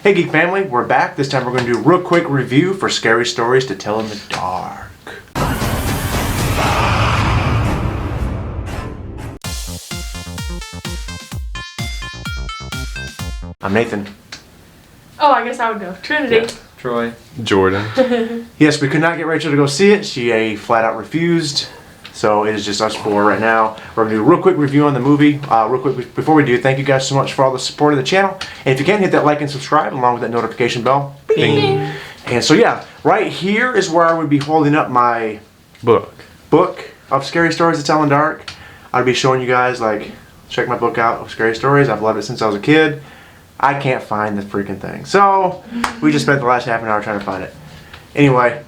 Hey Geek Family, we're back. This time we're going to do a real quick review for Scary Stories to Tell in the Dark. I'm Nathan. Oh, I guess I would go. Trinity. Yeah. Troy. Jordan. Yes, we could not get Rachel to go see it. She flat out refused. So it is just us four right now. We're going to do a real quick review on the movie. Real quick, before we do, thank you guys so much for all the support of the channel. And if you can, hit that like and subscribe along with that notification bell. Bing. And so yeah, right here is where I would be holding up my book of Scary Stories to Tell in the Dark. I'd be showing you guys, like, check my book out of Scary Stories. I've loved it since I was a kid. I can't find the freaking thing. So we just spent the last half an hour trying to find it. Anyway,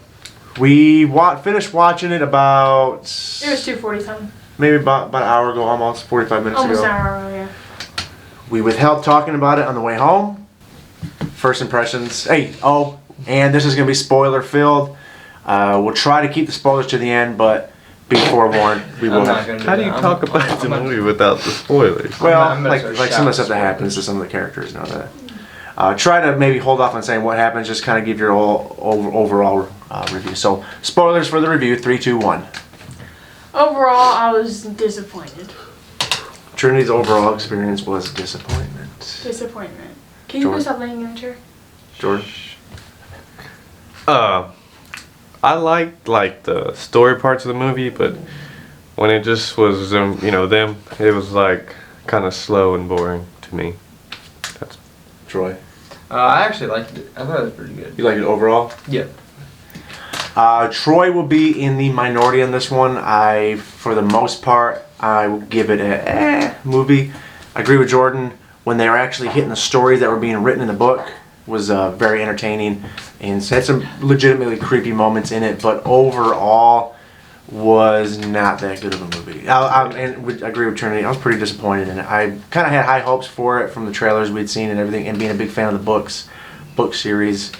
we finished watching it about... It was 2:40 something. Maybe about an hour ago, almost 45 minutes Almost ago. an hour ago, yeah. We withheld talking about it on the way home. First impressions. Hey, and this is going to be spoiler filled. We'll try to keep the spoilers to the end, but be forewarned, we will have... How do you talk about the movie without the spoilers? Well, like some of the stuff that happens to some of the characters, know that. Try to maybe hold off on saying what happens, just kind of give your overall review. So, spoilers for the review, 3, 2, 1. Overall, I was disappointed. Trinity's overall experience was disappointment. Disappointment. Can you stop laying in the chair? Jordan? I liked the story parts of the movie, but when it just was them, it was like kind of slow and boring to me. That's Troy? I actually liked it. I thought it was pretty good. You liked it overall? Yeah. Troy will be in the minority on this one. For the most part, I will give it a movie. I agree with Jordan. When they were actually hitting the stories that were being written in the book, was very entertaining and had some legitimately creepy moments in it, but overall was not that good of a movie. And I agree with Trinity. I was pretty disappointed in it. I kind of had high hopes for it from the trailers we'd seen and everything, and being a big fan of the book series.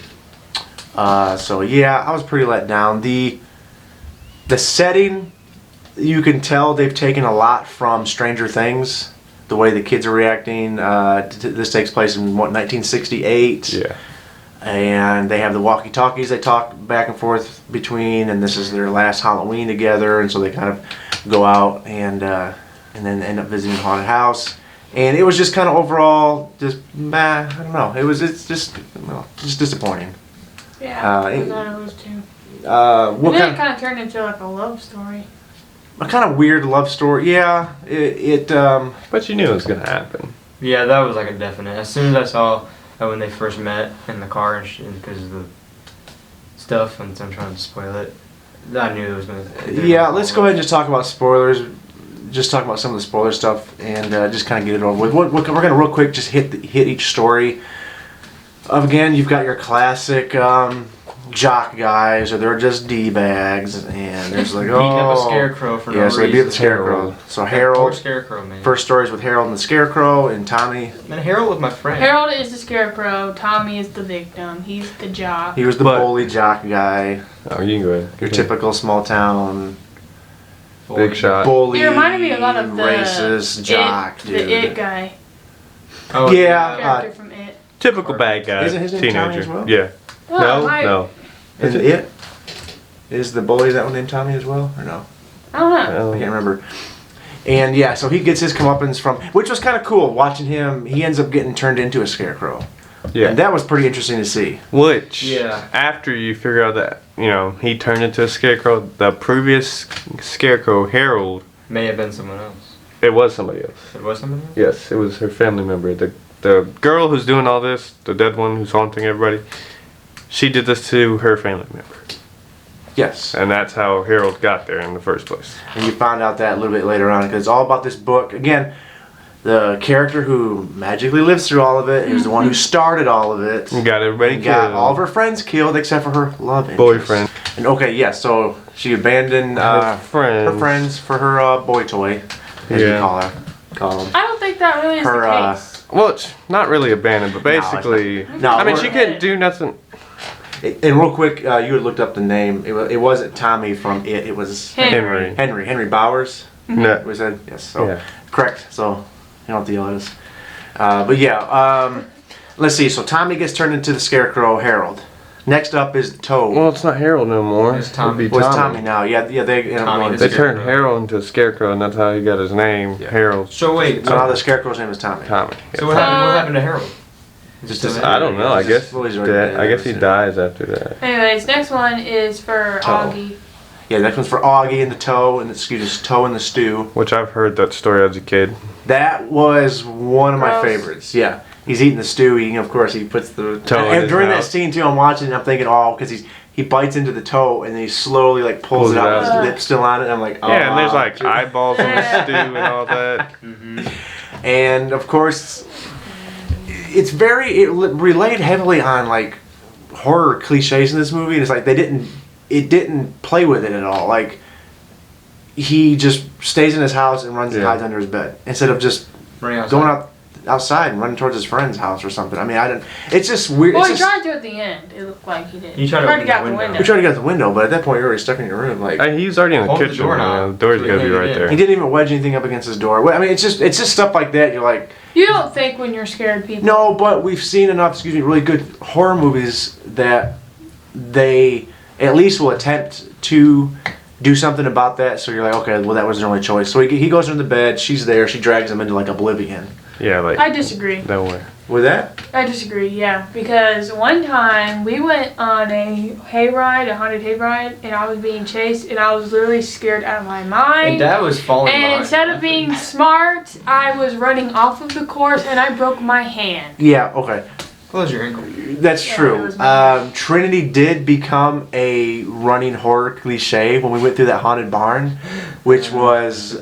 So yeah, I was pretty let down. The setting, you can tell they've taken a lot from Stranger Things. The way the kids are reacting. This takes place in, 1968? Yeah. And they have the walkie-talkies they talk back and forth between, and this is their last Halloween together, and so they kind of go out and then end up visiting the haunted house. And it was just kind of overall just, I don't know. It's just disappointing. Yeah, I thought it was too. What it kind of turned into like a love story. A kind of weird love story. Yeah, But you knew it was gonna happen. Yeah, that was like a definite. As soon as I saw when they first met in the car and shit, because of the stuff, and so I'm trying to spoil it, I knew it was gonna. Yeah, let's go ahead and just talk about spoilers. Just talk about some of the spoiler stuff and just kind of get it over with. We're gonna real quick just hit each story. Again, you've got your classic jock guys, or they're just D-bags, and there's like, beating up a scarecrow for no reason. Yeah, so they beat the scarecrow. So Harold. Poor scarecrow, man. First stories with Harold and the Scarecrow, and Tommy. Man, Harold was my friend. Harold is the scarecrow. Tommy is the victim. He's the jock. He was the bully jock guy. Oh, you can go ahead. Your typical small town. Big shot. Bully. He reminded me a lot of the racist jock dude. The It guy. Oh yeah. Character from It. Typical bad guy. Isn't his name teenager. Tommy as well? Yeah. No. Is it? Is the bully that one named Tommy as well, or no? I don't know. I can't remember. And yeah, so he gets his comeuppance from, which was kind of cool watching him. He ends up getting turned into a scarecrow. Yeah. And that was pretty interesting to see. Which, yeah. After you figure out that, he turned into a scarecrow, the previous scarecrow, Harold, may have been someone else. It was somebody else. It was someone else? Yes, it was her family member. The girl who's doing all this, the dead one who's haunting everybody, she did this to her family member. Yes. And that's how Harold got there in the first place. And you found out that a little bit later on, because it's all about this book. Again, the character who magically lives through all of it is the one who started all of it. And got everybody and killed. got all of her friends killed except for her love interest. Boyfriend. And okay, yeah, so she abandoned her friends for her boy toy, as we call them. I don't think that really is the case. Well, it's not really abandoned, but basically... No, I mean, she couldn't do nothing... And real quick, you had looked up the name. It wasn't Tommy from It. It was Henry. Henry Bowers. No. Was that? Yes. So yeah. correct. So you don't have to yell at us. But yeah, let's see. So Tommy gets turned into the Scarecrow, Harold. Next up is Toad. Well, it's not Harold no more. It's Tommy. It'd be Well, it's Tommy now. Yeah. They Tommy They the turned Scarecrow. Harold into a Scarecrow, and that's how he got his name, Yeah. Harold. So wait. So now the Scarecrow's name is Tommy. Tommy. So what happened to Harold? Just Just I don't know. I guess. Well, he's already that, dead, I guess he so- dies after that. Anyways, next one is for Toe. Augie. Yeah, next one's for Augie and the Toe, and Toe in the Stew. Which I've heard that story as a kid. That was one of my Gross. favorites. Yeah, he's eating the stew. Of course, he puts the Toe in And his during that mouth. scene too, I'm watching and I'm thinking, oh, because he bites into the toe and then he slowly like pulls it out with his out. lips still on it. And I'm like, oh. Yeah, and there's like dude. eyeballs in the stew and all that. And of course, it relayed heavily on like horror cliches in this movie. And it's like it didn't play with it at all. Like he just stays in his house and runs and Yeah. hides under his bed instead of just Running outside. going outside and running towards his friend's house or something. I mean, I don't. It's just weird. Well, It's he just, tried to at the end. It looked like he did. He tried to open get out the the window. window. we tried to get out the window, but at that point you're already stuck in your room. Like He was already in the Hold the kitchen. doorknob. The door's So he gotta be can't right get in. there. he didn't even wedge anything up against his door. Well, I mean, it's just stuff like that. You're like, You don't think when you're scared people. no, but we've seen enough. Really good horror movies that they at least will attempt to do something about that. So you're like, okay, well that was their only choice. So he goes into the bed. She's there. She drags him into like oblivion. Yeah, like I disagree. nowhere. With that, I disagree, yeah. Because one time we went on a hayride, a haunted hayride, and I was being chased, and I was literally scared out of my mind. And Dad was falling And behind. instead of being smart, I was running off of the course, and I broke my hand. yeah, okay. Close your ankle. That's Yeah, it true. was my Trinity did become a running horror cliche when we went through that haunted barn, which was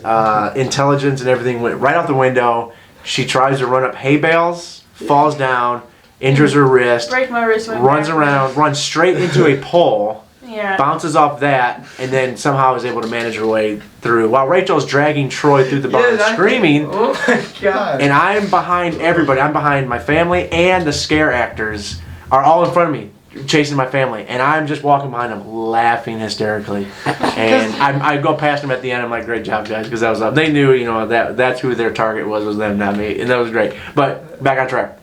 intelligence and everything went right out the window. She tries to run up hay bales, falls down, injures her wrist, Break my wrist. went runs back. around, runs straight into a pole, Yeah. bounces off that, and then somehow is able to manage her way through. While Rachel's dragging Troy through the barn screaming. Oh my god. And I'm behind everybody. I'm behind my family, and the scare actors are all in front of me, chasing my family. And I'm just walking behind them, laughing hysterically. And I go past them at the end. I'm like, "Great job, guys!" Because that was up. They knew, that's who their target was them, not me, and that was great. But back on track.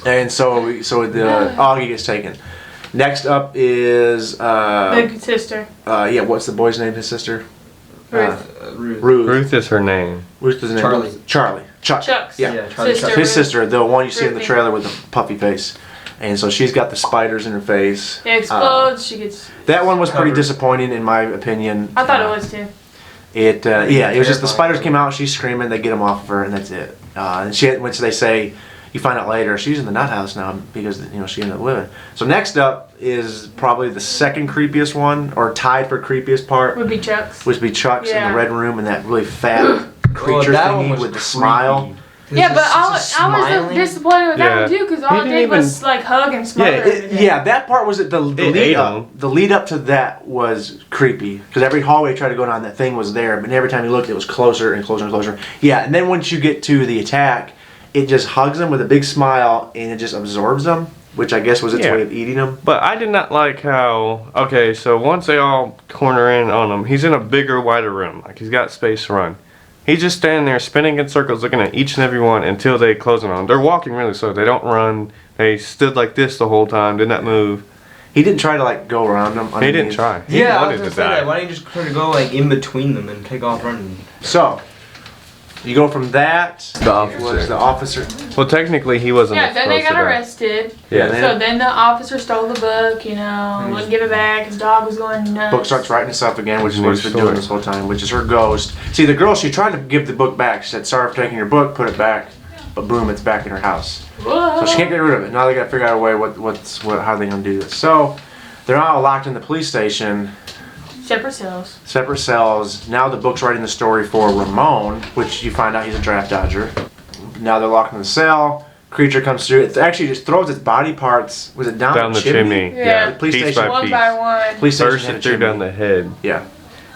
And so the Augie gets taken. Next up is Big sister. what's the boy's name? His sister. Ruth. Ruth. Ruth. Ruth is her name. Ruth is his name. Charlie. Charlie. Chuck's. Yeah. Charlie Sister. Chuck. His Ruth. sister, the one you see in the Ruthie. trailer with the puffy face. And so she's got the spiders in her face. It explodes. She gets. That one was pretty Covered. disappointing in my opinion. I thought it was too. It was just the Terrifying. spiders came out, she's screaming, they get them off of her, and that's it. Which they say, you find out later, she's in the nut house now because she ended up living. So next up is probably the second creepiest one, or tied for creepiest part, Would be Chuck's. which would be Chuck's in Yeah. the red room and that really fat creature that one thingy was with the creepy. smile. Yeah, but I was smiling. disappointed with that Yeah. one too, because He all it didn't did was even- like hug and smother. everything. That part was the It lead ate up. 'em. The lead up to that was creepy because every hallway you tried to go down, that thing was there, but every time you looked, it was closer and closer and closer. Yeah, and then once you get to the attack, it just hugs them with a big smile and it just absorbs them, which I guess was its Yeah. way of eating them. But I did not like how. Okay, so once they all corner in on him, he's in a bigger, wider room. Like he's got space to run. He's just standing there spinning in circles looking at each and every one until they close in on him. They're walking really slow. They don't run. They stood like this the whole time, did not move. He didn't try to like go around them. He didn't try. He Yeah, I was wanted gonna to say die. that. Why don't you just try to go like in between them and take off running? So you go from that. The Was the officer? Well, technically, he wasn't. Yeah, then they supposed got to die. arrested. Yeah. So then the officer stole the book, wouldn't give it back. His dog was going nuts. Book starts writing itself again, which is New what it's been story. doing this whole time, which is her ghost. See, the girl, she tried to give the book back. She said, "Sorry for taking your book, put it back." But boom, it's back in her house. Whoa. So she can't get rid of it. Now they got to figure out a way how they gonna do this. So they're all locked in the police station, Separate cells. separate cells. Now the book's writing the story for Ramon, which you find out he's a draft dodger. Now they're locked in the cell. Creature comes through. It actually just throws its body parts. Was it down the chimney. Yeah. Police piece station. by One piece. by one. Police station First, had a it threw chimney. down the head. Yeah.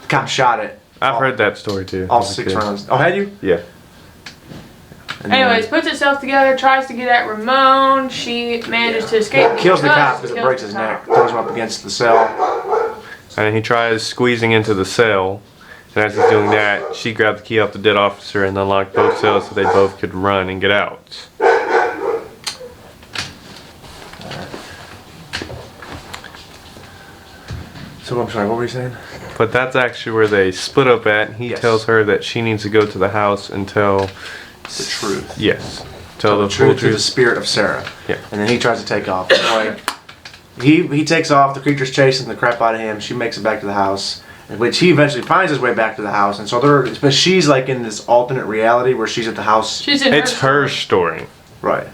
The cop shot it. I've All- heard that story too. all as a 6 kid. rounds. Oh, had you? Yeah. And then Anyways, puts itself together, tries to get at Ramon. She manages to escape. kills the cop because it kills breaks the his cop. neck. Throws him up against the cell. And he tries squeezing into the cell. And as he's doing that, she grabbed the key off the dead officer and unlocked both cells so they both could run and get out. So I'm sorry, what were you saying? But that's actually where they split up at. He Yes. tells her that she needs to go to the house and tell The truth. Yes. Tell the full truth to the spirit of Sarah. Yeah. And then he tries to take off. Anyway, he takes off. The creature's chasing the crap out of him. She makes it back to the house, which he eventually finds his way back to the house. And so but she's like in this alternate reality where she's at the house. She's in It's her story, Right.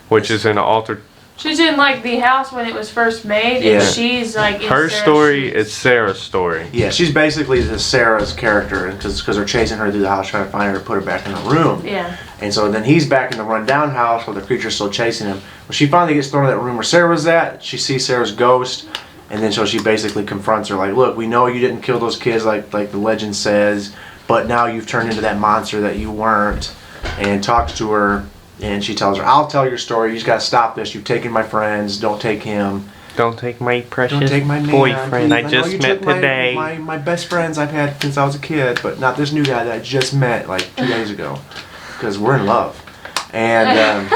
which is in an altered. She's in like the house when it was first made, Yeah. and she's like in Her Sarah's story shoes. is Sarah's story. Yeah, she's basically the Sarah's character because they're chasing her through the house trying to find her to put her back in the room. Yeah. And so then he's back in the rundown house where the creature's still chasing him. When she finally gets thrown in that room where Sarah was at, she sees Sarah's ghost, and then so she basically confronts her like, "Look, we know you didn't kill those kids like the legend says, but now you've turned into that monster that you weren't." And talks to her, and she tells her, "I'll tell your story. You just gotta stop this. You've taken my friends. Don't take him. Don't take my precious Don't take my man. boyfriend I know just you met took today. My best friends I've had since I was a kid, but not this new guy that I just met like 2 days ago, because we're in love." And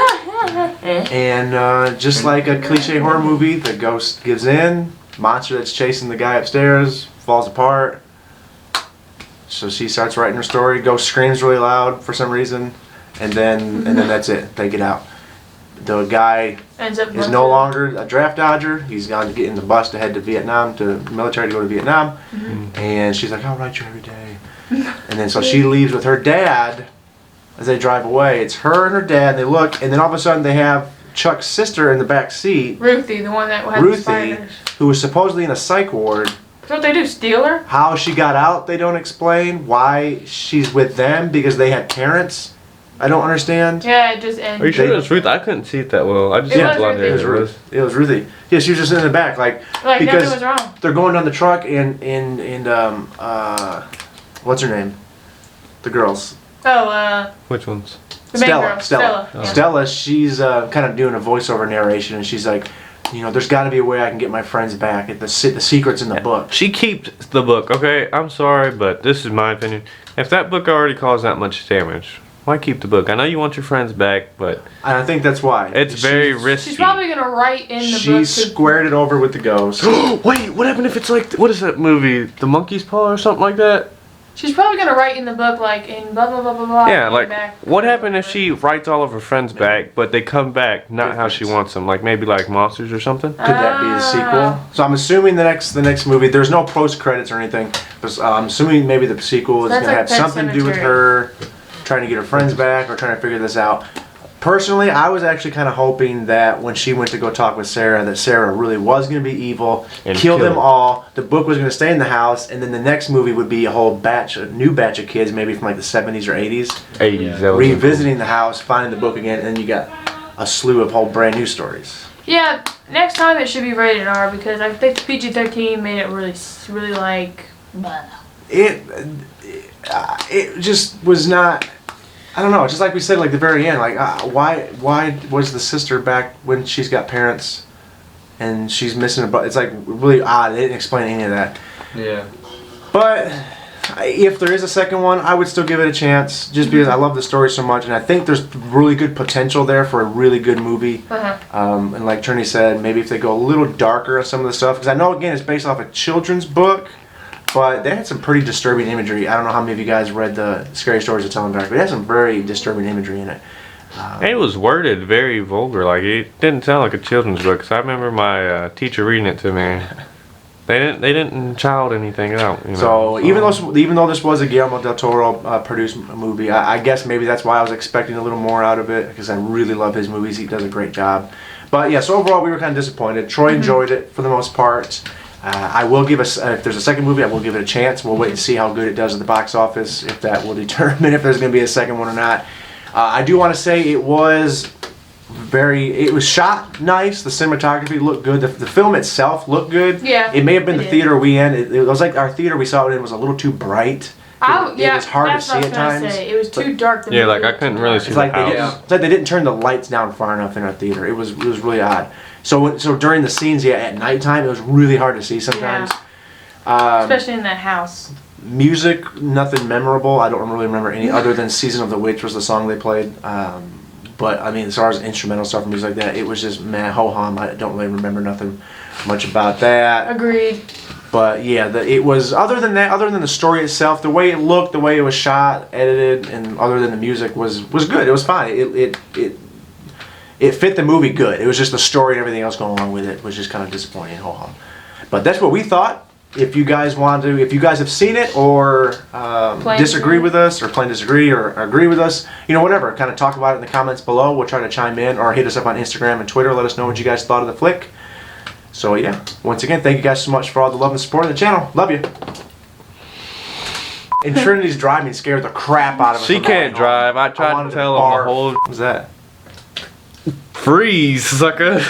just like a cliche horror movie, the ghost gives in. Monster that's chasing the guy upstairs falls apart. So she starts writing her story. Ghost screams really loud for some reason, and then that's it. They get out. The guy Ends up is no longer a draft dodger. He's gone to get in the bus to head to Vietnam, to military to go to Vietnam. And she's like, "I'll write you every day." And then so she leaves with her dad as they drive away. It's her and her dad. They look, and then all of a sudden they have Chuck's sister in the back seat, Ruthie, the one that had the Ruthie, spiders. who was supposedly in a psych ward. That's what they do, steal her? How she got out, they don't explain. Why she's with them, because they had parents. I don't understand. Yeah, it just ends. Are you sure it was Ruth? I couldn't see it that well. I just It had was blonde hair. Ruthie. It was Ruthie. Yeah, she was just in the back, like Like because nothing was wrong. they're going down the truck and what's her name? The girls. Oh, Which ones? the main Stella. girl. Stella. Yeah. Stella, she's kind of doing a voiceover narration, and she's like, you know, there's got to be a way I can get my friends back. The secret's in the book. She keeps the book. Okay, I'm sorry, but this is my opinion. If that book already caused that much damage, why keep the book? I know you want your friends back, but And I think that's why. it's very risky. She's probably gonna write in the book. She squared it over with the ghost. Wait, what happened if it's like, what is that movie? The Monkey's Paw or something like that? She's probably gonna write in the book like in blah blah blah blah blah. Yeah, and like, back. what happened if she writes all of her friends back, but they come back not how she wants them? Like maybe like monsters or something? Could that be a sequel? So I'm assuming the next movie. There's no post credits or anything, but I'm assuming maybe the sequel is That's gonna like have Pet something to do with Sematary. her trying to get her friends back or trying to figure this out. Personally, I was actually kind of hoping that when she went to go talk with Sarah, that Sarah really was going to be evil, And kill kill them her. all. The book was going to stay in the house, and then the next movie would be a new batch of kids, maybe from like the 70s or 80s, 80s. That was revisiting the house, finding the book again, and then you got a slew of whole brand new stories. Yeah, next time it should be rated R because I think PG-13 made it really like. Blah. It just was not. I don't know. Just like we said, like the very end, like why was the sister back when she's got parents, and she's missing a butt? It's like really odd. They didn't explain any of that. Yeah. But if there is a second one, I would still give it a chance, just because I love the story so much, and I think there's really good potential there for a really good movie. And like Trini said, maybe if they go a little darker on some of the stuff, because I know again it's based off a children's book. But they had some pretty disturbing imagery. I don't know how many of you guys read the Scary Stories of Telling Back, but it had some very disturbing imagery in it. It was worded very vulgar. Like it didn't sound like a children's book. 'Cause I remember my teacher reading it to me. They didn't child anything out. You know? So even though this was a Guillermo del Toro produced movie, I guess maybe that's why I was expecting a little more out of it, because I really love his movies. He does a great job. But yeah, so overall we were kind of disappointed. Troy enjoyed it for the most part. I will give if there's a second movie, I will give it a chance. We'll wait and see how good it does at the box office, if that will determine if there's going to be a second one or not. I do want to say it was shot nice. The cinematography looked good. The film itself looked good. Yeah, It may have been it the did. theater we in. It was like our theater we saw it in was a little too bright. It was hard to that's see what I at was gonna times. say. It was too dark. The Yeah, movie like I was couldn't too really dark. see It's like, the they didn't turn the lights down far enough in our theater. It was really odd. So during the scenes, at nighttime, it was really hard to see sometimes. Especially in that house. Music, nothing memorable. I don't really remember any other than "Season of the Witch" was the song they played. But I mean, as far as instrumental stuff and music like that, it was just meh, ho hum. I don't really remember nothing much about that. Agreed. But yeah, it was other than that, other than the story itself, the way it looked, the way it was shot, edited, and other than the music was good. It was fine. It fit the movie good. It was just the story and everything else going along with it was just kind of disappointing. Ho-hum. But that's what we thought. If you guys have seen it or disagree with us, or plain disagree, or agree with us, whatever, kind of talk about it in the comments below. We'll try to chime in, or hit us up on Instagram and Twitter. Let us know what you guys thought of the flick. So yeah, once again, thank you guys so much for all the love and support of the channel. Love you. And Trinity's driving scared the crap out of us. She can't drive. I tried to tell her the whole. What was that? Freeze, sucker.